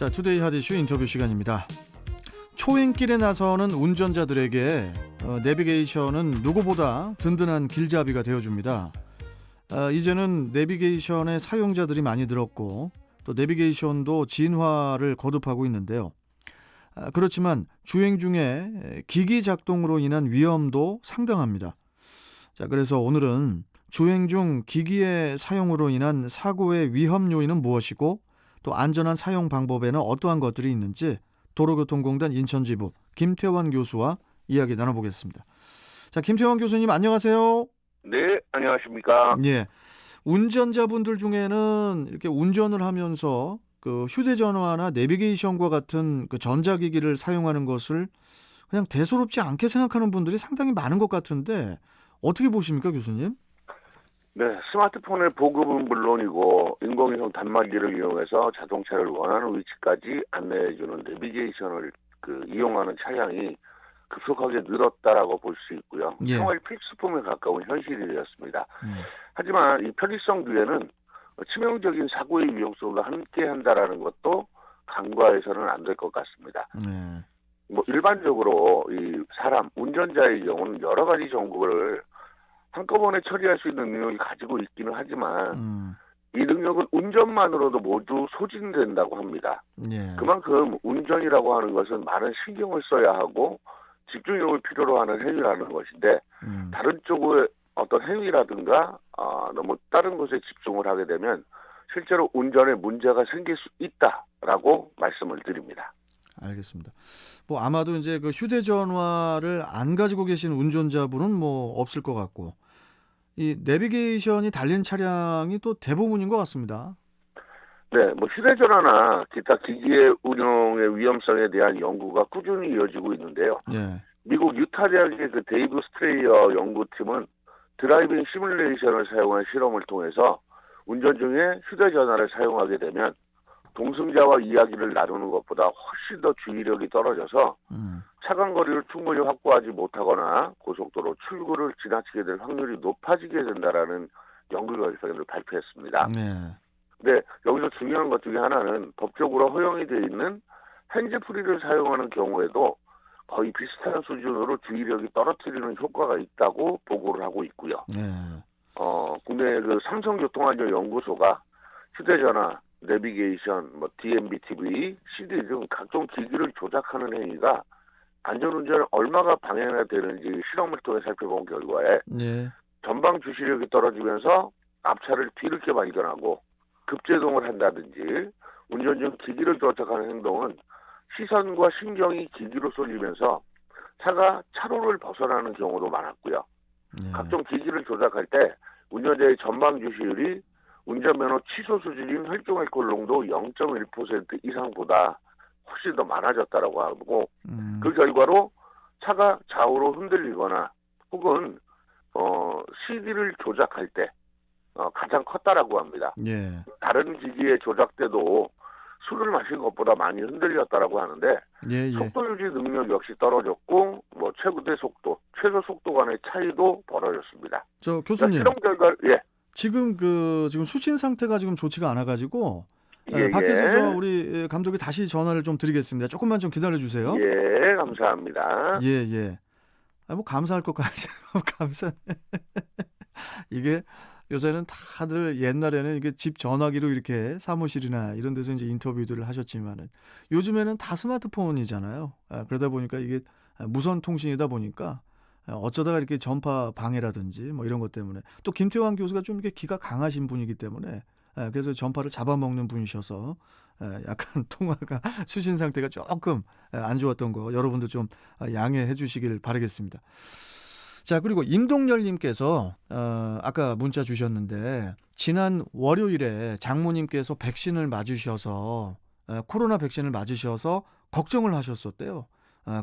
자, 투데이 핫 이슈 인터뷰 시간입니다. 초행길에 나서는 운전자들에게 내비게이션은 누구보다 든든한 길잡이가 되어줍니다. 이제는 내비게이션의 사용자들이 많이 늘었고 또 내비게이션도 진화를 거듭하고 있는데요. 그렇지만 주행 중에 기기 작동으로 인한 위험도 상당합니다. 자, 그래서 오늘은 주행 중 기기의 사용으로 인한 사고의 위험 요인은 무엇이고 또 안전한 사용 방법에는 어떠한 것들이 있는지 도로교통공단 인천지부 김태환 교수와 이야기 나눠보겠습니다. 자, 김태환 교수님 안녕하세요. 네, 안녕하십니까. 예, 운전자분들 중에는 이렇게 운전을 하면서 그 휴대전화나 내비게이션과 같은 그 전자기기를 사용하는 것을 그냥 대수롭지 않게 생각하는 분들이 상당히 많은 것 같은데 어떻게 보십니까, 교수님? 네, 스마트폰의 보급은 물론이고 인공위성 단말기를 이용해서 자동차를 원하는 위치까지 안내해주는 내비게이션을 이용하는 차량이 급속하게 늘었다라고 볼 수 있고요. 예. 생활 필수품에 가까운 현실이 되었습니다. 하지만 이 편의성 뒤에는 치명적인 사고의 위험성도 함께 한다라는 것도 간과해서는 안 될 것 같습니다. 네. 일반적으로 이 사람, 운전자의 경우는 여러 가지 정보를 한꺼번에 처리할 수 있는 능력이 가지고 있기는 하지만 이 능력은 운전만으로도 모두 소진된다고 합니다. 예. 그만큼 운전이라고 하는 것은 많은 신경을 써야 하고 집중력을 필요로 하는 행위라는 것인데 다른 쪽의 어떤 행위라든가 너무 다른 것에 집중을 하게 되면 실제로 운전에 문제가 생길 수 있다라고 말씀을 드립니다. 알겠습니다. 뭐 아마도 이제 그 휴대전화를 안 가지고 계신 운전자분은 뭐 없을 것 같고 이 내비게이션이 달린 차량이 또 대부분인 것 같습니다. 네, 휴대전화나 기타 기기의 운용의 위험성에 대한 연구가 꾸준히 이어지고 있는데요. 예. 미국 유타 대학의 데이브 스트레이어 연구팀은 드라이빙 시뮬레이션을 사용한 실험을 통해서 운전 중에 휴대전화를 사용하게 되면 동승자와 이야기를 나누는 것보다 훨씬 더 주의력이 떨어져서 차간 거리를 충분히 확보하지 못하거나 고속도로 출구를 지나치게 될 확률이 높아지게 된다라는 연구 결과를 발표했습니다. 네. 근데 여기서 중요한 것 중에 하나는 법적으로 허용이 되어 있는 핸즈프리를 사용하는 경우에도 거의 비슷한 수준으로 주의력이 떨어뜨리는 효과가 있다고 보고를 하고 있고요. 네. 국내 삼성교통안전연구소가 휴대전화, 내비게이션, DMB TV, CD 등 각종 기기를 조작하는 행위가 안전운전에 얼마나 방해가 되는지 실험을 통해 살펴본 결과에 네. 전방 주시력이 떨어지면서 앞차를 뒤늦게 발견하고 급제동을 한다든지 운전 중 기기를 조작하는 행동은 시선과 신경이 기기로 쏠리면서 차가 차로를 벗어나는 경우도 많았고요. 네. 각종 기기를 조작할 때 운전자의 전방 주시율이 운전면허 취소 수준인 혈중알코올 농도 0.1% 이상보다 훨씬 더 많아졌다라고 하고 그 결과로 차가 좌우로 흔들리거나 혹은 CD를 조작할 때 가장 컸다라고 합니다. 예. 다른 기기의 조작 때도 술을 마신 것보다 많이 흔들렸다라고 하는데 예. 속도 유지 능력 역시 떨어졌고 최대 속도, 최소 속도 간의 차이도 벌어졌습니다. 저 교수님. 실험 결과 지금 지금 수신 상태가 지금 좋지가 않아 가지고 예, 밖에서 예. 저 우리 감독이 다시 전화를 좀 드리겠습니다. 조금만 좀 기다려 주세요. 예, 감사합니다. 예. 뭐 감사할 것까지 감사. 이게 요새는 다들 옛날에는 이게 집 전화기로 이렇게 사무실이나 이런 데서 이제 인터뷰들을 하셨지만은 요즘에는 다 스마트폰이잖아요. 그러다 보니까 이게 무선 통신이다 보니까 어쩌다가 이렇게 전파 방해라든지 뭐 이런 것 때문에 또 김태환 교수가 좀 이렇게 기가 강하신 분이기 때문에 그래서 전파를 잡아먹는 분이셔서 약간 통화가 수신 상태가 조금 안 좋았던 거 여러분도 좀 양해해 주시길 바라겠습니다. 자, 그리고 임동열님께서 아까 문자 주셨는데 지난 월요일에 장모님께서 백신을 맞으셔서 코로나 백신을 맞으셔서 걱정을 하셨었대요.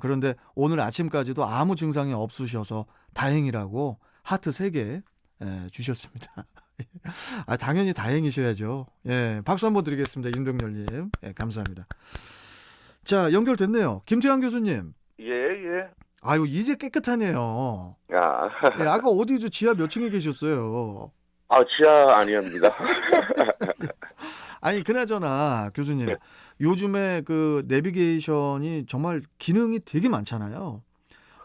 그런데 오늘 아침까지도 아무 증상이 없으셔서 다행이라고 하트 3개 주셨습니다. 당연히 다행이셔야죠. 예, 박수 한번 드리겠습니다. 임동열님. 예, 감사합니다. 자, 연결됐네요. 김태환 교수님. 예. 아유, 이제 깨끗하네요. 아, 예, 아까 어디 지하 몇 층에 계셨어요? 지하 아니옵니다. 아니 그나저나 교수님 네, 요즘에 그 내비게이션이 정말 기능이 되게 많잖아요.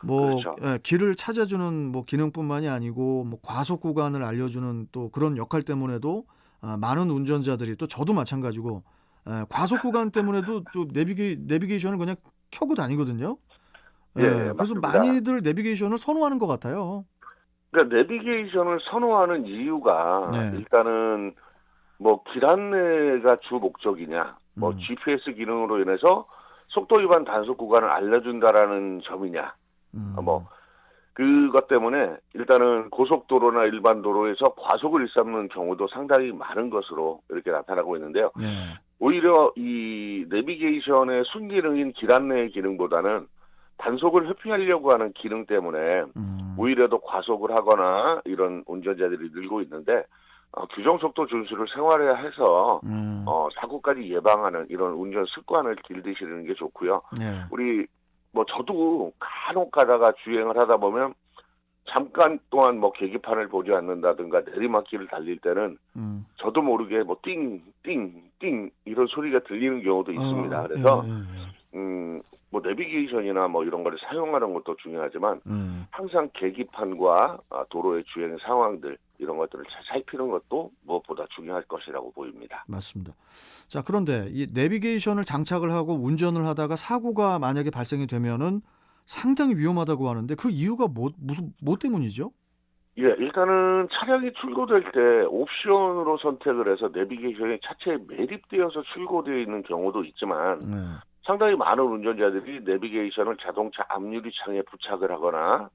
뭐 그렇죠. 길을 찾아주는 뭐 기능뿐만이 아니고 뭐 과속 구간을 알려주는 또 그런 역할 때문에도 많은 운전자들이 또 저도 마찬가지고 과속 구간 때문에도 좀 내비게이션을 그냥 켜고 다니거든요. 예, 그래서 맞습니다. 많이들 내비게이션을 선호하는 것 같아요. 그러니까 내비게이션을 선호하는 이유가 네. 일단은 뭐 길 안내가 주 목적이냐, 뭐 음, GPS 기능으로 인해서 속도 위반 단속 구간을 알려준다라는 점이냐, 뭐 음, 그것 때문에 일단은 고속도로나 일반 도로에서 과속을 일삼는 경우도 상당히 많은 것으로 이렇게 나타나고 있는데요. 네. 오히려 이 내비게이션의 순기능인 길 안내 기능보다는 단속을 회피하려고 하는 기능 때문에 음, 오히려 더 과속을 하거나 이런 운전자들이 늘고 있는데 규정 속도 준수를 생활화해서 음, 사고까지 예방하는 이런 운전 습관을 길드시는 게 좋고요. 네. 우리 뭐 저도 간혹 가다가 주행을 하다 보면 잠깐 동안 뭐 계기판을 보지 않는다든가 내리막길을 달릴 때는 음. 저도 모르게 뭐 띵, 띵, 띵 이런 소리가 들리는 경우도 있습니다. 예, 그래서 예, 예. 뭐 내비게이션이나 뭐 이런 거를 사용하는 것도 중요하지만 예. 항상 계기판과 도로의 주행 상황들 이런 것들을 잘 살피는 것도 무엇보다 중요할 것이라고 보입니다. 맞습니다. 자, 그런데 이 내비게이션을 장착을 하고 운전을 하다가 사고가 만약에 발생이 되면은 상당히 위험하다고 하는데 그 이유가 뭐 때문이죠? 예, 일단은 차량이 출고될 때 옵션으로 선택을 해서 내비게이션이 차체에 매립되어서 출고되어 있는 경우도 있지만 네. 상당히 많은 운전자들이 내비게이션을 자동차 앞유리창에 부착을 하거나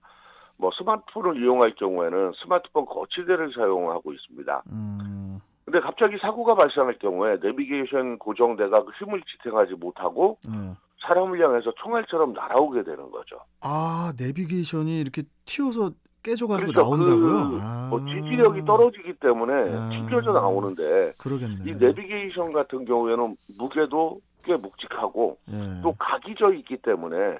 뭐 스마트폰을 이용할 경우에는 스마트폰 거치대를 사용하고 있습니다. 음, 근데 갑자기 사고가 발생할 경우에 내비게이션 고정대가 그 힘을 지탱하지 못하고 네. 사람을 향해서 총알처럼 날아오게 되는 거죠. 아, 내비게이션이 이렇게 튀어서 깨져가지고 그렇죠. 나온다고요? 뭐 지지력이 떨어지기 때문에 튕겨져 아, 나오는데 이 그러겠네. 내비게이션 같은 경우에는 무게도 꽤 묵직하고 또 예, 각이 져 있기 때문에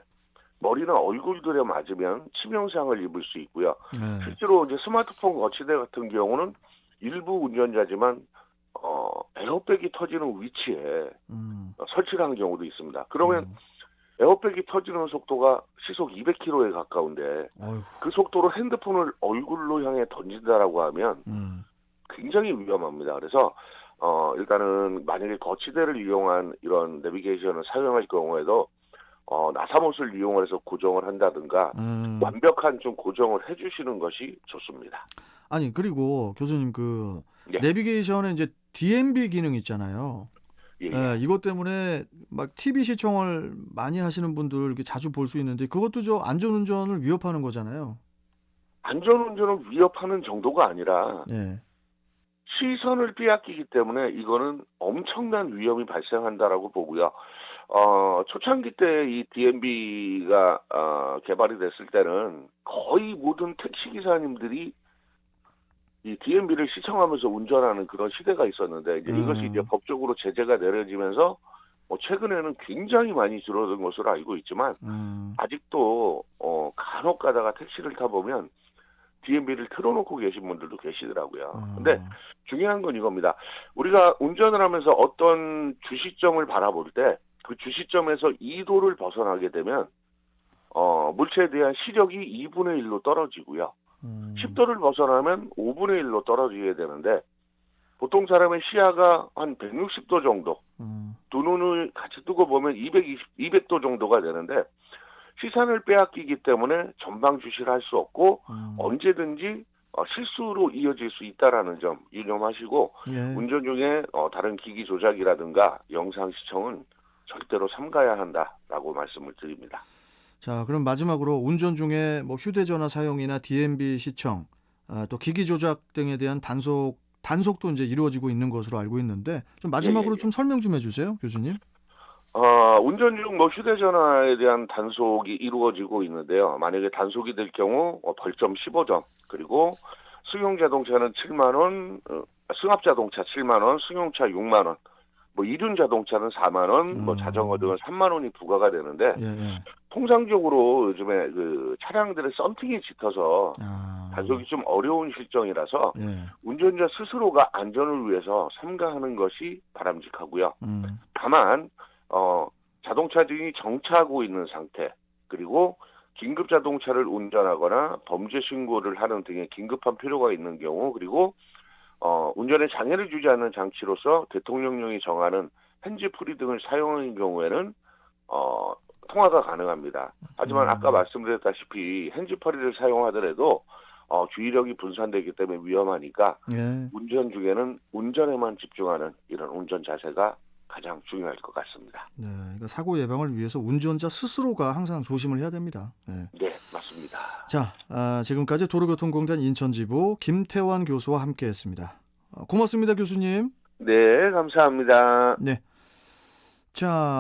머리나 얼굴들에 맞으면 치명상을 입을 수 있고요. 예, 실제로 이제 스마트폰 거치대 같은 경우는 일부 운전자지만 에어백이 터지는 위치에 음, 설치를 하는 경우도 있습니다. 그러면 음, 에어백이 터지는 속도가 시속 200km에 가까운데 어휴, 그 속도로 핸드폰을 얼굴로 향해 던진다라고 하면 음, 굉장히 위험합니다. 그래서 일단은 만약에 거치대를 이용한 이런 내비게이션을 사용할 경우에도 나사못을 이용해서 고정을 한다든가 음. 완벽한 좀 고정을 해주시는 것이 좋습니다. 아니, 그리고 교수님 그 예, 내비게이션에 이제 DMB 기능 있잖아요. 예, 예. 이것 때문에 막 TV 시청을 많이 하시는 분들 이렇게 자주 볼 수 있는데 그것도 저 안전운전을 위협하는 거잖아요. 안전운전을 위협하는 정도가 아니라 예. 시선을 빼앗기기 때문에 이거는 엄청난 위험이 발생한다라고 보고요. 초창기 때 이 DMB가 개발이 됐을 때는 거의 모든 택시 기사님들이 이 DMB를 시청하면서 운전하는 그런 시대가 있었는데 이제 이것이 이제 어, 법적으로 제재가 내려지면서 최근에는 굉장히 많이 줄어든 것으로 알고 있지만 음, 아직도 간혹 가다가 택시를 타 보면 DMB를 틀어놓고 계신 분들도 계시더라고요. 근데 어, 중요한 건 이겁니다. 우리가 운전을 하면서 어떤 주시점을 바라볼 때 그 주시점에서 2도를 벗어나게 되면 물체에 대한 시력이 2분의 1로 떨어지고요. 음, 10도를 벗어나면 5분의 1로 떨어지게 되는데 보통 사람의 시야가 한 160도 정도, 음, 두 눈을 같이 뜨고 보면 200도 정도가 되는데 시선을 빼앗기기 때문에 전방 주시를 할 수 없고 음. 언제든지 실수로 이어질 수 있다라는 점 유념하시고 예. 운전 중에 다른 기기 조작이라든가 영상 시청은 절대로 삼가야 한다라고 말씀을 드립니다. 자, 그럼 마지막으로 운전 중에 뭐 휴대전화 사용이나 DMB 시청, 또 기기 조작 등에 대한 단속도 이제 이루어지고 있는 것으로 알고 있는데 좀 마지막으로 예예예. 좀 설명 좀 해주세요, 교수님. 운전 중 뭐 휴대전화에 대한 단속이 이루어지고 있는데요. 만약에 단속이 될 경우 벌점 15점, 그리고 승용자동차는 7만 원, 승합자동차 7만 원, 승용차 6만 원, 뭐 이륜자동차는 4만 원, 뭐 자전거 어, 등은 3만 원이 부과가 되는데 예, 예. 통상적으로 요즘에 그 차량들의 썬팅이 짙어서 아, 가속이 좀 어려운 실정이라서 예. 운전자 스스로가 안전을 위해서 삼가하는 것이 바람직하고요. 음. 다만 자동차 등이 정차하고 있는 상태, 그리고 긴급 자동차를 운전하거나 범죄 신고를 하는 등의 긴급한 필요가 있는 경우, 그리고 운전에 장애를 주지 않는 장치로서 대통령령이 정하는 핸즈프리 등을 사용하는 경우에는 통화가 가능합니다. 하지만 아까 말씀드렸다시피 핸즈프리를 사용하더라도 주의력이 분산되기 때문에 위험하니까 예. 운전 중에는 운전에만 집중하는 이런 운전 자세가 가장 중요할 것 같습니다. 네. 그러니까 사고 예방을 위해서 운전자 스스로가 항상 조심을 해야 됩니다. 예. 네, 맞습니다. 자, 지금까지 도로교통공단 인천지부 김태환 교수와 함께했습니다. 고맙습니다, 교수님. 네, 감사합니다. 네. 자.